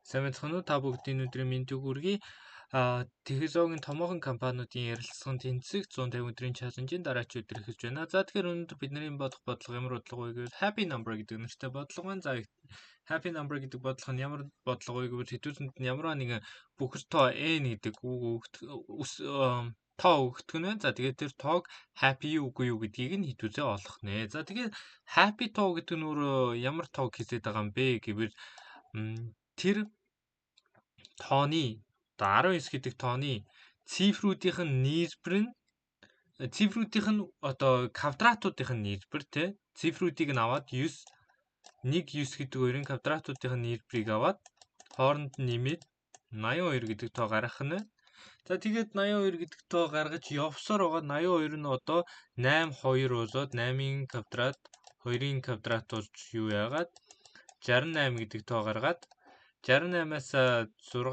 Сайн байцгаана уу? Та бүгдийн өдрийн мэндийг хүргэе. Технологийн томоохон компаниудын ярилцлагын тэнцвэг 150 өдрийн чаленжийн дараач өдөр эхэлж байна. За тэгэхээр өнөөдөр бидний бодох бодлого ямар бодлого вэ гэвэл happy number гэдэг нэртэй бодлого байна. За happy number гэдэг бодлого нь ямар бодлого вэ гэвэл хэдүүсэнд нь ямар нэгэн бүхэл тоо n гэдэг үг тоо өгдөг нь байна. За тэгээд тэр тоог happy үгүй юу гэдгийг нь хэдүүзээ олох нэ. За тэгээд happy тоо гэдэг нь өөрөө ямар тоог хэлээд байгаа юм бэ гэвэл тэр тооны 19 гэдэг тооны цифруудынх нь нийлбэр нь цифруудынх нь одоо квадратуудынх нь нийлбэр те цифруудыг нь аваад 9 1 9 гэдэг хоёрын квадратуудынх нь нийлбэрийг аваад хооронд нь нэмээд 82 гэдэг тоо гаргах нь. За тэгээд 82 гэдэг тоо гаргаж явсаар байгаа 82 нь одоо 8 2 болоод 8-ын квадрат 2-ын квадрат болж юу яагаад 68 гэдэг тоо гаргаад 68-аас 6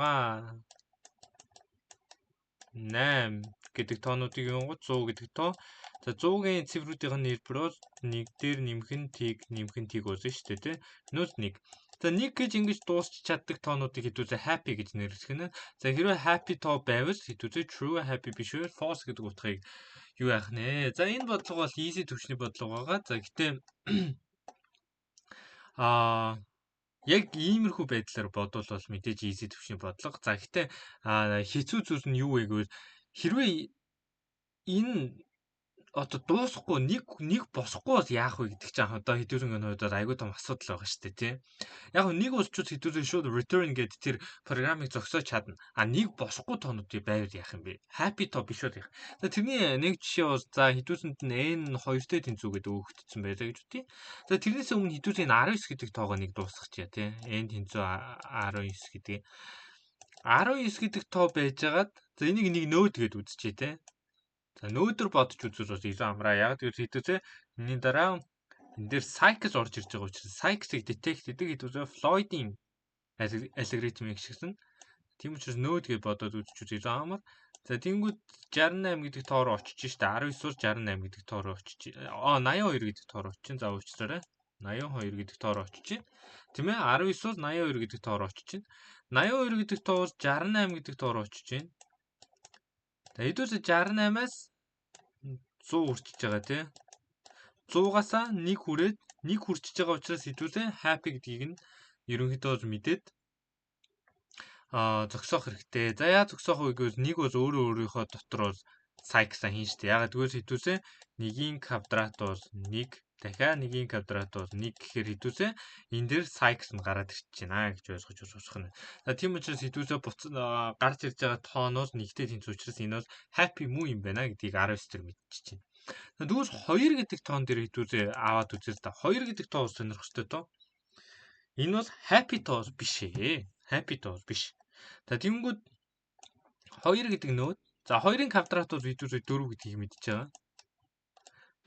8 гэдэг тоонуудыг явуулгад 100 гэдэг тоо. За 100-гийн цифруудын нийлбэр бол 1 дээр нэмэх нь тиг болно шүү дээ тий. Нүс 1. За 1 гэж ингэж дуусч чаддаг тоонуудыг хэдүүлээ happy гэж нэрлэх нь. За хэрвээ happy тоо байвал хэдүүлээ true happy биш вэ false гэдэг утгыг юу яах нэ. За энэ бодлого бол easy төвчний бодлого байгаа. За гэтээ яг иймэрхүү байдлаар бодвол бол мэдээж easy төвчний бодлого. За гэтээ хэцүү зүйл нь юу вэ гэвэл хэрвээ энэ одоо дуусахгүй нэг босохгүй бол яах вэ гэдэг чинь одоо хэдүүрийн хувьд айгүй том асуудал байгаа шүү дээ тий. Яг нэг болчууд хэдүүрийн шууд return гэдэг тэр програмыг зогсоож чадна. Нэг босохгүй тоонуудыг байвал яах юм бэ? Happy тоо биш бол яах. За тэрний нэг жишээ бол за хэдүүсэнд нь n 2-тэй тэнцүү гэдэг өгөгдсөн байлаа гэж үтээ. За тэрнээс өмнө хэдүүсийн 19 гэдэг тоогоо нэг дуусгачих тий. n тэнцүү 19 гэдэг. 19 гэдэг тоо байжгаад за энийг нэг нөөд гэж үзчихье тий. За нөөдөр бодож үзвэл бас илүү амраа. Яг тэр хэдүүсээ энэний дараа энэ дээр cycle орж ирж байгаа учраас cycle-ийг detect гэдэг хэдүүсээ Floyd-ийн алгоритмыг шигсэн. Тийм учраас нөөд гэж бодоод үзчихвэл илүү амар. За тэнгууд 68 гэдэг тоо руу очиж штэ 19-ус 68 гэдэг тоо руу очиж 82 гэдэг тоо руу очиж. За уучлаарай. 82 гэдэг тоо руу очиж. Тийм ээ 19-ус 82 гэдэг тоо руу очиж. 82 гэдэг тоос 68 гэдэг тоо руу очиж байна. За хэдүүлээ 68-аас 100 хүрчиж байгаа тий. 100-аасаа 1 хүрээд 1 хүрчиж байгаа учраас хэдүүлээ happy гэдгийг нь ерөнхийдөө мэдээд зогсоох хэрэгтэй. За яа зогсоох вэ гэвэл нэг бол өөрийнхөө дотор бол cycle хийн штэ. Ягаад гэвэл хэдүүлээ 1-ийн квадрат бол 1 дахиад 1-ийн квадрат бол 1 гэхээр хэдүүлээ энэ дээр cycle нь гараад ирчихэж байна гэж ойлгож болох нь. За тийм учраас хэдүүлээ гарч ирж байгаа тооноор нэгтэй тэнцүү учраас энэ бол happy муу юм байна гэдгийг 19 дээр мэдчихэж байна. Тэгвэл 2 гэдэг тоон дээр хэдүүлээ аваад үзээ та. 2 гэдэг тоо сонирхолтой тоо. Энэ бол happy тоо биш ээ. Happy тоо биш. За тэгэнгүүт 2 гэдэг нөөд. За 2-ын квадрат бол хэдүүлээ 4 гэдгийг мэдчихэж байгаа.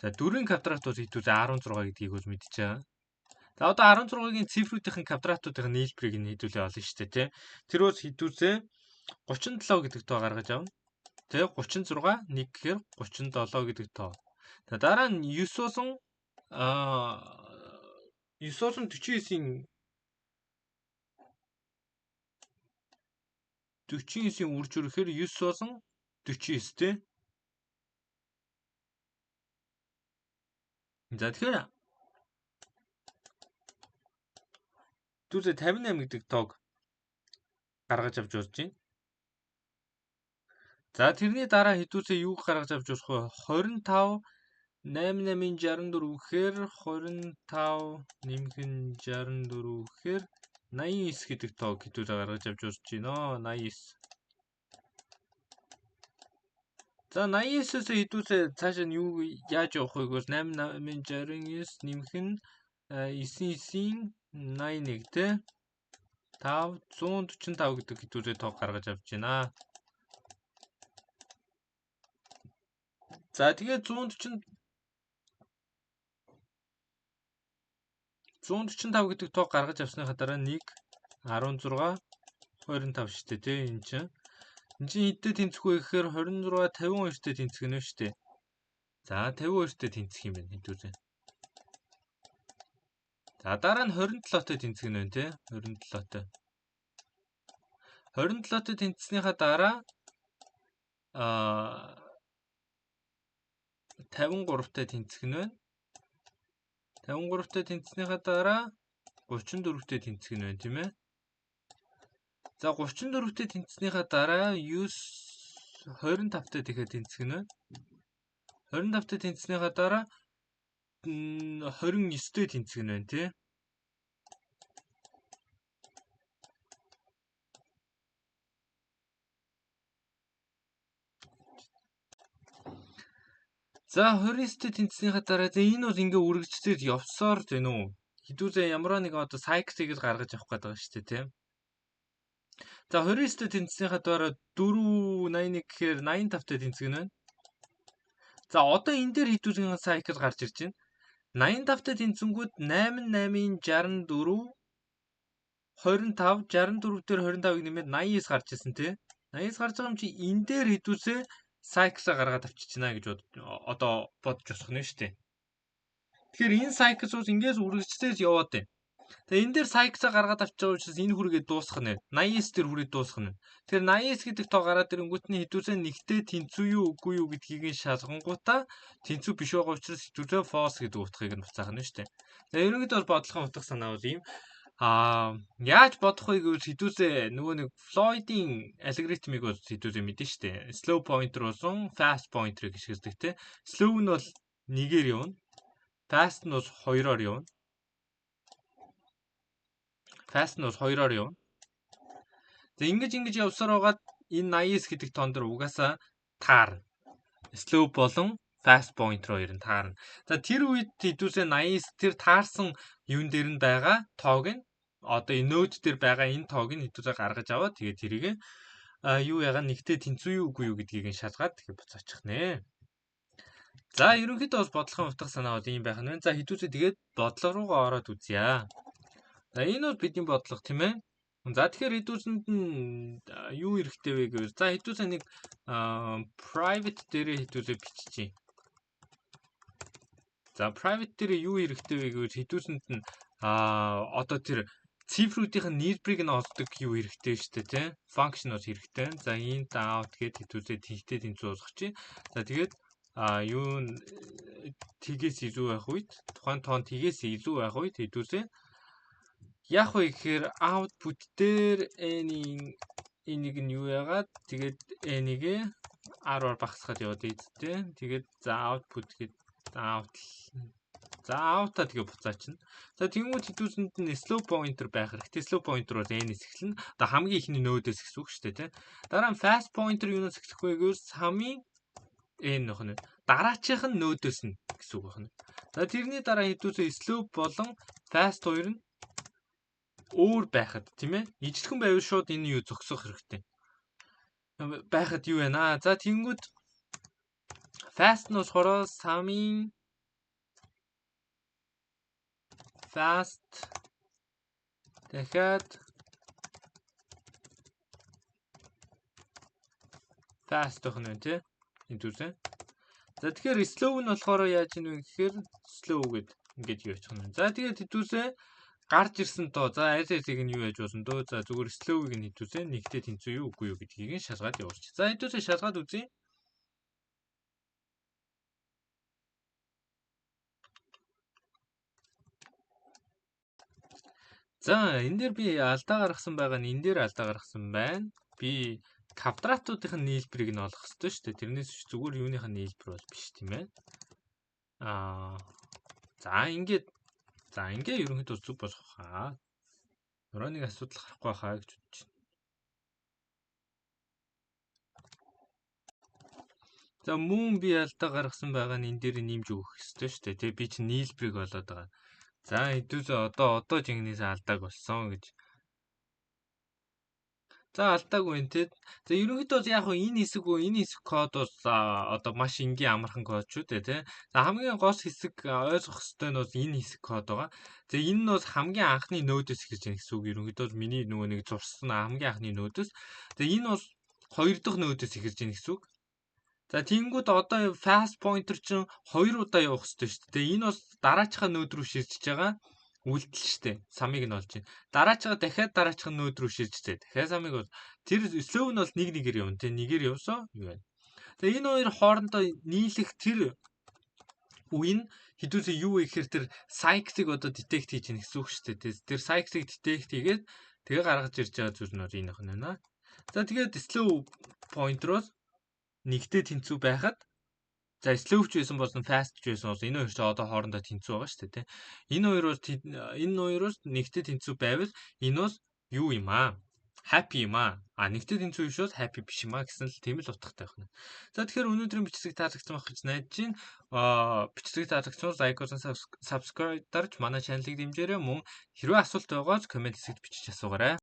За 4-ийн квадрат бол хэдүүлээ 16 гэдгийг бол мэдчихэж байгаа. За одоо 16-гийн цифруудын квадратуудын нийлбэрийг нь хэдүүлээ олно шүү дээ тий. Тэр бол хэдүүлээ 37 гэдэг тоо гаргаж авна. Тэгээ 36 1 гэхээр 37 гэдэг тоо. За дараа нь 9 болон 49-ийн үрж ирэхээр 9 болон 49 тий. За тэгэхээр 58 гэдэг тоог гаргаж авч болж байна. За тэрний дараа хэдүүлээ юуг гаргаж авч болох вэ? 25 88-ын 64 гэхээр 25 нэмэх нь 64 гэхээр 89 гэдэг тоог хэдүүлээ гаргаж авч болж байна. 89. За 89-ээс хэдүүлээ цаашаа юу яаж явах вэ гэвэл 88-ын 69 нэмэх нь 99-ийн 81 тэ 5 145 гэдэг хэдүүлээ тоог гаргаж авч байна. За тэгээд 145 гэдэг тоог гаргаж авсныхаа дараа 1 16 25 шүү дээ тий энэ чинь. Энд чинь хэдтэй тэнцэх вэ гэхээр 26 52-тэй тэнцэх нь шүү дээ. За 52-тэй тэнцэх юм байна хэдүүлээ. За дараа нь 27-той тэнцэх нь байна тий 27-той. 27-т тэнцснийхаа дараа 53-т тэнцэх нь байна. 53-т тэнцснийхаа дараа 34-т тэнцэх нь байна, тийм ээ. За 34-т тэнцснийхаа дараа 25-т дахиад тэнцэх нь байна. 25-т тэнцснийхаа дараа 29-т тэнцэх нь байна, тийм. За 29-т тэнцснийхаа дараа энэ бол ингээ үргэлжлээд явсаар байна уу? Хэдүүлээ ямар нэг одоо сайклыг л гаргаж авах гэдэг байгаа шүү дээ, тийм. За 29-т тэнцснийхаа дараа 481 гэхээр 85-т тэнцэх нь байна. За одоо энэ дээр хэдүүлэн сайкл гарч ирж байна. 85-т тэнцэнгүүд 88-ийн 64 25 64 дээр 25-ыг нэмээд 89 гарч ирсэн, тий. 89 гарч байгаа юм чи энэ дээр хэдүүлээ сайклаа гаргаад авчиж байна гэж одоо бодож болох нь шүү дээ. Тэгэхээр энэ сайкл бол ингээс үргэлжлээд яваад байна. Тэгээ энэ дээр сайклаа гаргаад авч байгаа учраас энэ хүргээ дуусгах нь 89 дээр хүрээ дуусгах нь. Тэгэхээр 89 гэдэг тоо гараад ирэнгүүт нь хэдүүлээ нэгтэй тэнцүү юу үгүй юу гэдгийг нь шалгангуудаа тэнцүү биш байгаа учраас хэдүүлээ false гэдэг утгыг нь буцаах нь шүү дээ. Тэгээ ерөнхийдөө бол бодлогын утга санаа бол ийм. Яаж бодох вэ гэвэл хэдүүлээ нөгөө нэг Floyd-ийн алгоритмыг бол хэдүүлээ мэдэн шүү дээ. Slow pointer болон fast pointer гэж хэлдэг те. Slow нь бол 1-ээр явна. Fast нь бол 2-оор явна. Fast нь бол 2-оор явна. За ингэж явсаар байгаад энэ 89 гэдэг тон дээр угаасаа таарна. Slow болон fast pointer хоёр нь таарна. За тэр үед хэдүүлээ 89 тэр таарсан юун дээр нь байгаа тоог нь одоо энэ нode дээр байгаа энэ тоог нь хэдүүлээ гаргаж аваад тэгээд тэрийг юу ягаа нэгтэй тэнцүү юу үгүй юу гэдгийг нь шалгаад тэгээд буцаачих нэ. За ерөнхийдөө бол бодлогын утга санаа бол ийм байх нь. За хэдүүлээ тэгээд бодлого руугаа ороод үзье. За энэ бол бидний бодлого тийм ээ. За тэгэхээр хэдүүлсэнд нь юу хэрэгтэй вэ гэвэл за хэдүүлээ нэг private дээрээ хэдүүлээ биччихье. За private дээр юу хэрэгтэй вэ гэвэл хэдүүлсэнд нь одоо тэр цифруудын нэрбэрийг нь олдог юу хэрэгтэй шүү дээ тийм. Function бол хэрэгтэй. За int out гэд хэдүүлээ тэгтэй тэнцүү болгочих. За тэгээд юу тгээс илүү байх үед тухайн тоон тгээс илүү байх үед хэдүүлээ яг вэ гэхээр output дээр энийг нь юу яагаад тэгээд энийг 10-аар багасгаад яваад ийдтэй. Тэгээд за output гээд out та тэгээ буцаачна. За тэгмүүд хэдүүлсэнд нь slow pointer байх хэрэгтэй. Slow pointer бол n-ээс эхэлнэ. Одоо хамгийн ихний нөөдөөс гэсэн үг шүү дээ, тийм. Дараа нь fast pointer юунаас эхлэх вэ гэвэл самын n нөх нь дараачих нь нөөдөөс нь гэсэн үг байна. За тэрний дараа хэдүүлээ slow болон fast хоёр нь өөр байхад тийм ээ. Ижлэхэн байвал шууд энэ юу зогсох хэрэгтэй. Байхад юу вэ? За тэнгүүд fast нь болохоор самын fast дахиад fast гэх нь тий. Энэ зүйлээ. За тэгэхээр slow нь болохоор яаж ийм вэ гэхээр slow гэд ингэж юу очих юм. За тэгээд хэдүүлээ гарч ирсэн тоо. За аль алийг нь юу яаж болно дөө. За зүгээр slow-ыг нь хэдүүлээ нэгтэй тэнцүү юу үгүй юу гэдгийг нь шалгаад явуулчих. За хэдүүлээ шалгаад үзье. За энэ дээр би алдаа гаргасан байгаа нь энэ дээр алдаа гаргасан байна. Би квадратуудын нийлбэрийг нь олох хэрэгтэй шүү дээ. Тэрнээс зүгээр юуных нь нийлбэр бол биш тийм ээ. За ингээ ерөнхийдөө зүг болох хаа. Өөрөө нэг асуудал гарахгүй хаа гэж бодож байна. За мөн би алдаа гаргасан байгаа нь энэ дээр нэмж өгөх хэрэгтэй шүү дээ. Тэгээ би чинь нийлбэрийг болоод байгаа. За хэдүүлээ одоо жигнээс алдааг болсон гэж. За алдаагүй энэ те. За ерөнхийдөө яг хөө энэ хэсэг код бол одоо маш энгийн амархан код шүү дээ те. За хамгийн гол хэсэг ойлгох хэрэгтэй нь бол энэ хэсэг код байгаа. За энэ нь бол хамгийн анхны нөөдөөс эхэлж байгаа гэсэн үг. Ерөнхийдөө миний нөгөө нэг зурсан хамгийн анхны нөөдөөс. За энэ бол хоёр дахь нөөдөөс эхэлж байгаа гэсэн үг. За тэгэнгүүт одоо fast pointer чинь 2 удаа явах хэрэгтэй шүү дээ. Энэ бол дараачихаа нөөд рүү шилжиж байгаа. Үйлдэл штэ. Самыг нь олж байна. Дараачгаа дахиад дараачих нь нөөд рүү ширжтэй. Дахиад самыг бол тэр слоу нь бол нэг нэгээр явна. Тэ нэгээр явсаа юу байна. Тэгээ энэ хоёр хоорондоо нийлэх тэр үе нь хэдүүлээ юу вэ гэхээр тэр cycle-ыг одоо detect хийж гэнэ гэсэн үг шүү дээ. Тэр cycle-ыг detect хийгээд тэгээ гаргаж ирж байгаа зүйл нь энэ ах нь байна. За тэгээд slow pointer-оос нэгтэй тэнцүү байхад за slow ч байсан болсон fast ч байсан болсон энэ хоёр ч одоо хоорондоо тэнцүү байгаа шүү дээ. Энэ хоёроос нэгтэй тэнцүү байвал энэ бол юу юм аа? Happy юм аа. Нэгтэй тэнцүү биш бол happy биш юм аа гэсэн л тийм л утгатай байна. За тэгэхээр өнөөдрийн бичлэг таалагдсан байх гэж найдаж байна. Бичлэг таалагдсан бол лайк болон subscribe дарж манай чаналыг дэмжээрэй. Мөн хэрвээ асуулт байгаа ч комент хэсэгт бичиж асуугаарай.